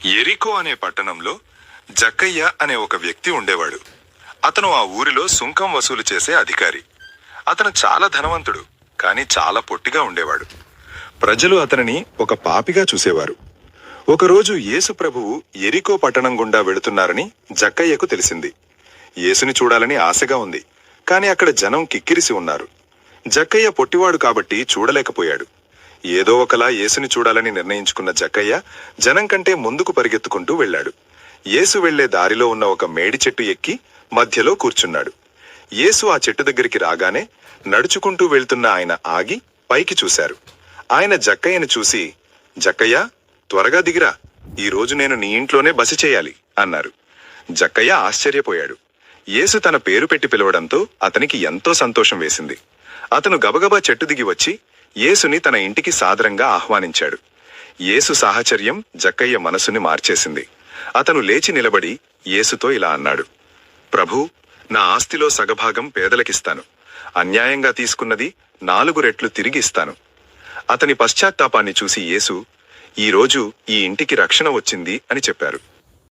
యెరికో అనే పట్టణంలో జక్కయ్య అనే ఒక వ్యక్తి ఉండేవాడు. అతను ఆ ఊరిలో సుంకం వసూలు చేసే అధికారి. అతను చాలా ధనవంతుడు, కానీ చాలా పొట్టిగా ఉండేవాడు. ప్రజలు అతనిని ఒక పాపిగా చూసేవారు. ఒకరోజు యేసు ప్రభువు యెరికో పట్టణం గుండా వెళుతున్నారని జక్కయ్యకు తెలిసింది. యేసుని చూడాలని ఆశగా ఉంది, కాని అక్కడ జనం కిక్కిరిసి ఉన్నారు. జక్కయ్య పొట్టివాడు కాబట్టి చూడలేకపోయాడు. ఏదో ఒకలా యేసుని చూడాలని నిర్ణయించుకున్న జక్కయ్య జనం కంటే ముందుకు పరిగెత్తుకుంటూ వెళ్ళాడు. యేసు వెళ్లే దారిలో ఉన్న ఒక మేడి చెట్టు ఎక్కి మధ్యలో కూర్చున్నాడు. యేసు ఆ చెట్టు దగ్గరికి రాగానే నడుచుకుంటూ వెళ్తున్న ఆయన ఆగి పైకి చూశారు. ఆయన జక్కయ్యను చూసి, జక్కయ్య, త్వరగా దిగిరా, ఈరోజు నేను నీ ఇంట్లోనే బస చేయాలి అన్నారు. జక్కయ్య ఆశ్చర్యపోయాడు. యేసు తన పేరు పెట్టి పిలవడంతో అతనికి ఎంతో సంతోషం వేసింది. అతను గబగబా చెట్టు దిగి వచ్చి యేసుని తన ఇంటికి సాదరంగా ఆహ్వానించాడు. యేసు సాహచర్యం జక్కయ్య మనసుని మార్చేసింది. అతను లేచి నిలబడి యేసుతో ఇలా అన్నాడు, ప్రభూ, నా ఆస్తిలో సగభాగం పేదలకిస్తాను. అన్యాయంగా తీసుకున్నది 4 రెట్లు తిరిగి ఇస్తాను. అతని పశ్చాత్తాపాన్ని చూసి యేసు, ఈరోజు ఈ ఇంటికి రక్షణ వచ్చింది అని చెప్పారు.